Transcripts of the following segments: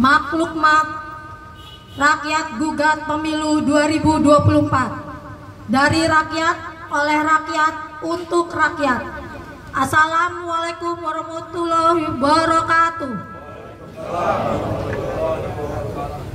Maklumat rakyat gugat pemilu 2024. Dari rakyat, oleh rakyat, untuk rakyat. Assalamualaikum warahmatullahi wabarakatuh.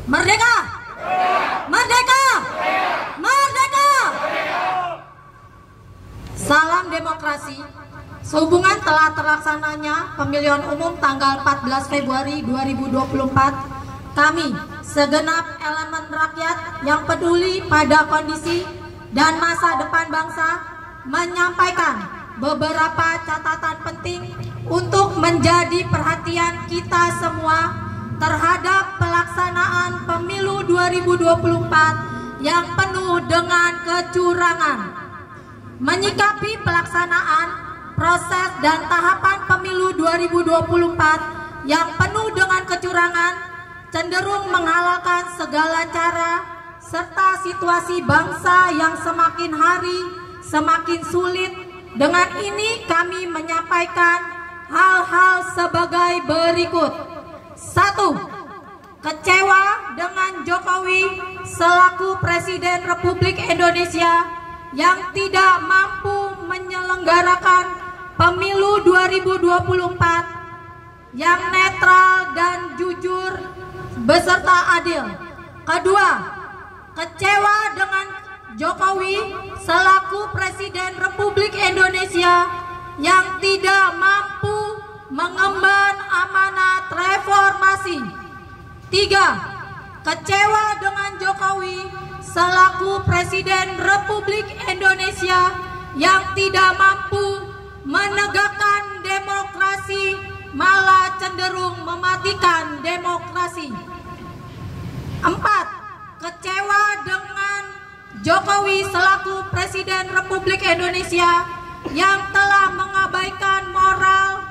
Merdeka! Merdeka! Merdeka! Salam demokrasi. Sehubungan telah terlaksananya pemilihan umum tanggal 14 Februari 2024, kami segenap elemen rakyat yang peduli pada kondisi dan masa depan bangsa menyampaikan beberapa catatan penting untuk menjadi perhatian kita semua terhadap pelaksanaan pemilu 2024 yang penuh dengan kecurangan. Menyikapi pelaksanaan proses dan tahapan pemilu 2024 yang penuh dengan kecurangan, cenderung menghalalkan segala cara, serta situasi bangsa yang semakin hari semakin sulit. Dengan ini kami menyampaikan hal-hal sebagai berikut. 1. Kecewa dengan Jokowi selaku Presiden Republik Indonesia yang tidak mampu menyelenggarakan pemilu 2024 yang netral dan jujur beserta adil. Kedua, kecewa dengan Jokowi selaku Presiden Republik Indonesia yang tidak mampu mengemban amanat reformasi. 3. Kecewa dengan Jokowi selaku Presiden Republik Indonesia yang tidak mampu menegakkan demokrasi, malah cenderung mematikan demokrasi. 4. Kecewa dengan Jokowi selaku Presiden Republik Indonesia yang telah mengabaikan moral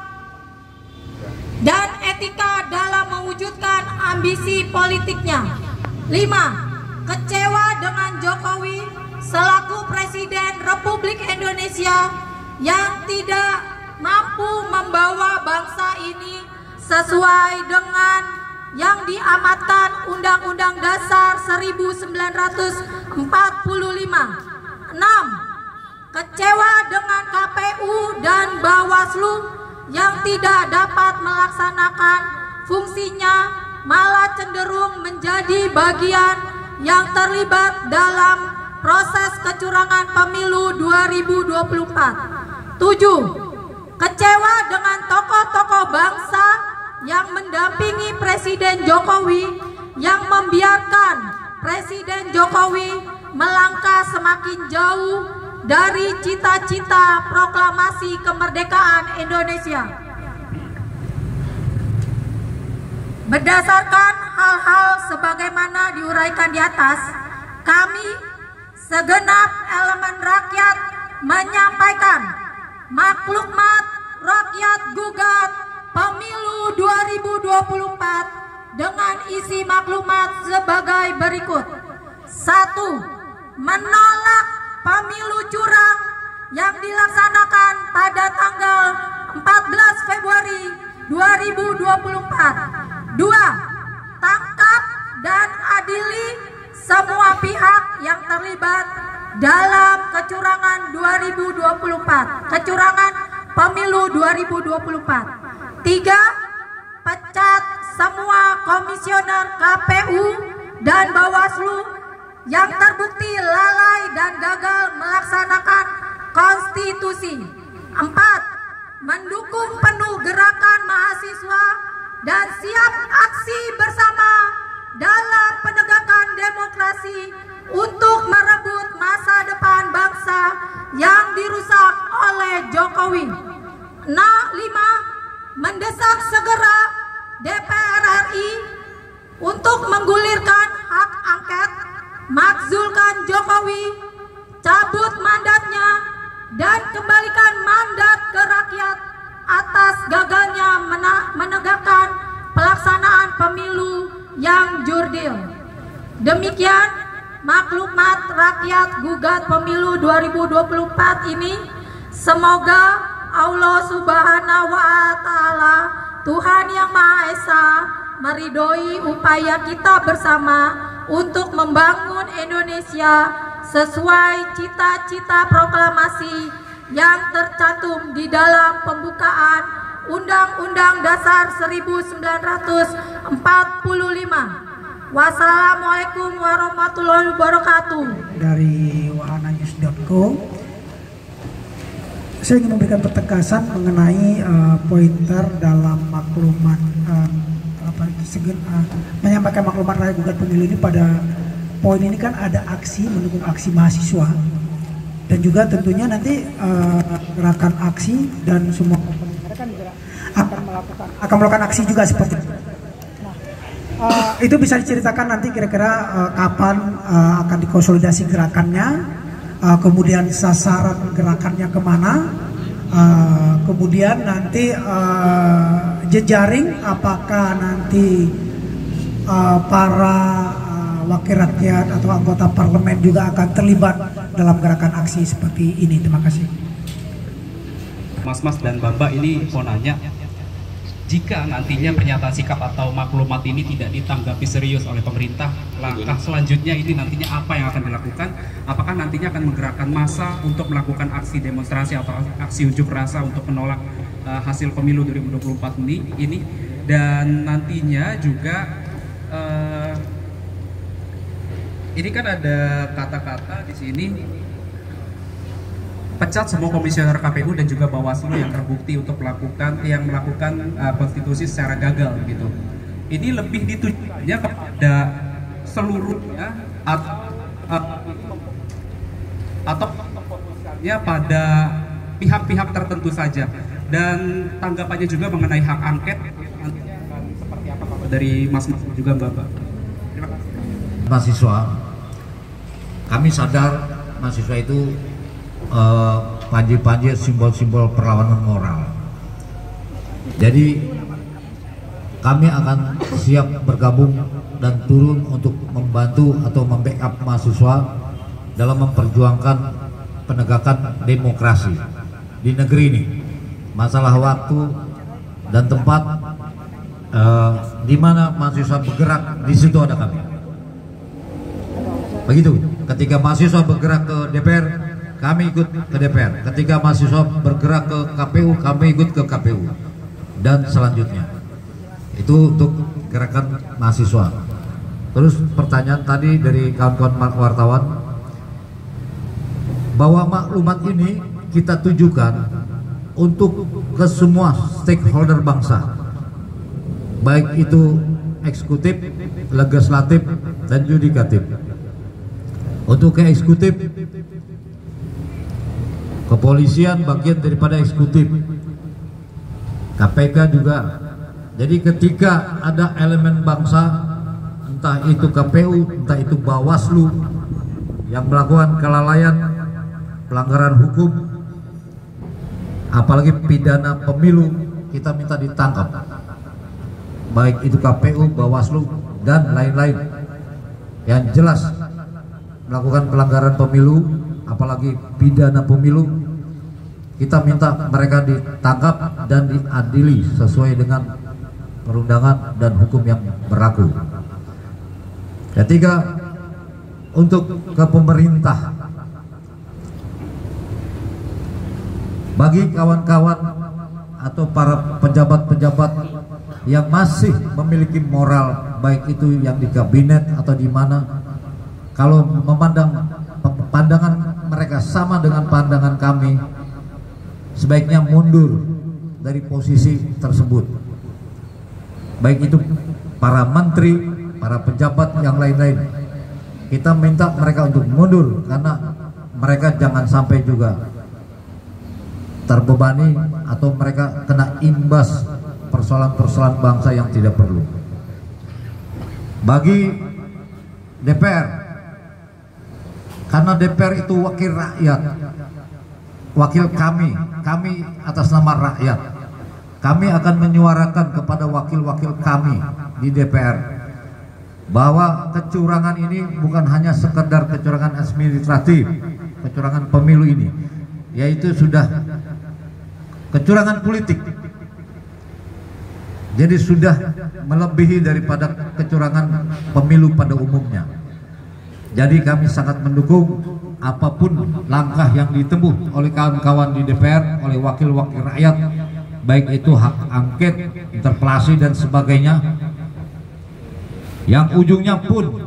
dan etika dalam mewujudkan ambisi politiknya. 5. Kecewa dengan Jokowi selaku Presiden Republik Indonesia yang tidak mampu membawa bangsa ini sesuai dengan yang diamatkan Undang-Undang Dasar 1945. 6. Kecewa dengan KPU dan Bawaslu yang tidak dapat melaksanakan fungsinya, malah cenderung menjadi bagian yang terlibat dalam proses kecurangan pemilu 2024. 7. Kecewa dengan tokoh-tokoh bangsa yang mendampingi Presiden Jokowi yang membiarkan Presiden Jokowi melangkah semakin jauh dari cita-cita proklamasi kemerdekaan Indonesia. Berdasarkan hal-hal sebagaimana diuraikan di atas, kami segenap elemen rakyat menyampaikan maklumat rakyat gugat pemilu 2024 dengan isi maklumat sebagai berikut. 1. Menolak pemilu curang yang dilaksanakan pada tanggal 14 Februari 2024. 2. Tangkap dan adili semua pihak yang terlibat dalam kecurangan 2024, kecurangan pemilu 2024. 3. Pecat semua komisioner KPU dan Bawaslu yang terbukti lalai dan gagal melaksanakan konstitusi. 4. Mendukung penuh gerakan mahasiswa dan siap aksi bersama dalam penegakan demokrasi untuk merebut masa depan bangsa yang dirusak oleh Jokowi. 5. Mendesak segera DPR RI untuk menggulirkan hak angket, makzulkan Jokowi, cabut mandatnya, dan kembalikan mandat ke rakyat atas gagalnya menegakkan pelaksanaan pemilu yang jurdil. Demikian maklumat rakyat gugat pemilu 2024 ini. Semoga Allah Subhanahu wa Ta'ala, Tuhan Yang Maha Esa, meridhoi upaya kita bersama untuk membangun Indonesia sesuai cita-cita proklamasi yang tercantum di dalam pembukaan Undang-Undang Dasar 1945. Wassalamualaikum warahmatullahi wabarakatuh. Dari wahananews.co, saya ingin memberikan penegasan mengenai pointer dalam maklumat menyampaikan maklumat rakyat gugat pemilu ini. Pada poin ini kan ada aksi mendukung aksi mahasiswa dan juga tentunya nanti gerakan aksi dan semua akan melakukan aksi juga seperti itu. Itu bisa diceritakan nanti kira-kira kapan akan dikonsolidasi gerakannya, kemudian sasaran gerakannya kemana, kemudian nanti jejaring apakah nanti para wakil rakyat atau anggota parlemen juga akan terlibat dalam gerakan aksi seperti ini. Terima kasih. Mas dan Mbak ini mau nanya, jika nantinya pernyataan sikap atau maklumat ini tidak ditanggapi serius oleh pemerintah, langkah selanjutnya ini nantinya apa yang akan dilakukan? Apakah nantinya akan menggerakkan massa untuk melakukan aksi demonstrasi atau aksi unjuk rasa untuk menolak hasil pemilu 2024 ini? Dan nantinya juga ini kan ada kata-kata di sini, pecat semua komisioner KPU dan juga Bawaslu yang terbukti untuk melakukan konstitusi secara gagal gitu. Ini lebih ditujukannya kepada seluruhnya atau ya pada pihak-pihak tertentu saja. Dan tanggapannya juga mengenai hak angket nantinya akan seperti apa Pak dari Mas juga Mbak. Terima kasih. Mahasiswa, kami sadar mahasiswa itu panji-panji simbol-simbol perlawanan moral. Jadi kami akan siap bergabung dan turun untuk membantu atau membackup mahasiswa dalam memperjuangkan penegakan demokrasi di negeri ini. Masalah waktu dan tempat di mana mahasiswa bergerak, di situ ada kami. Begitu, ketika mahasiswa bergerak ke DPR, kami ikut ke DPR. Ketika mahasiswa bergerak ke KPU, kami ikut ke KPU. Dan selanjutnya. Itu untuk gerakan mahasiswa. Terus pertanyaan tadi dari kawan-kawan wartawan, bahwa maklumat ini kita tujukan untuk ke semua stakeholder bangsa, baik itu eksekutif, legislatif, dan yudikatif. Untuk ke eksekutif, kepolisian bagian daripada eksekutif, KPK juga. Jadi ketika ada elemen bangsa, entah itu KPU, entah itu Bawaslu, yang melakukan kelalaian, pelanggaran hukum, apalagi pidana pemilu, kita minta ditangkap. Baik itu KPU, Bawaslu, dan lain-lain yang jelas melakukan pelanggaran pemilu, apalagi pidana pemilu, kita minta mereka ditangkap dan diadili sesuai dengan perundangan dan hukum yang berlaku. Ketiga, untuk ke pemerintah, bagi kawan-kawan atau para pejabat-pejabat yang masih memiliki moral, baik itu yang di kabinet atau di mana, kalau memandang pandangan mereka sama dengan pandangan kami, sebaiknya mundur dari posisi tersebut. Baik itu para menteri, para pejabat yang lain-lain, kita minta mereka untuk mundur, karena mereka jangan sampai juga terbebani atau mereka kena imbas persoalan-persoalan bangsa yang tidak perlu. Bagi DPR, karena DPR itu wakil rakyat, wakil kami atas nama rakyat, kami akan menyuarakan kepada wakil-wakil kami di DPR bahwa kecurangan ini bukan hanya sekedar kecurangan administratif, kecurangan pemilu ini, yaitu sudah kecurangan politik. Jadi sudah melebihi daripada kecurangan pemilu pada umumnya. Jadi kami sangat mendukung apapun langkah yang ditempuh oleh kawan-kawan di DPR, oleh wakil-wakil rakyat, baik itu hak angket, interpelasi dan sebagainya, yang ujungnya pun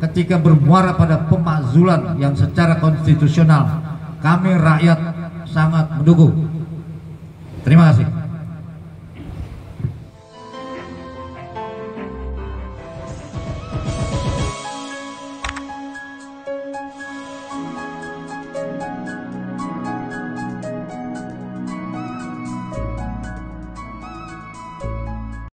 ketika bermuara pada pemakzulan yang secara konstitusional, kami rakyat sangat mendukung. Terima kasih.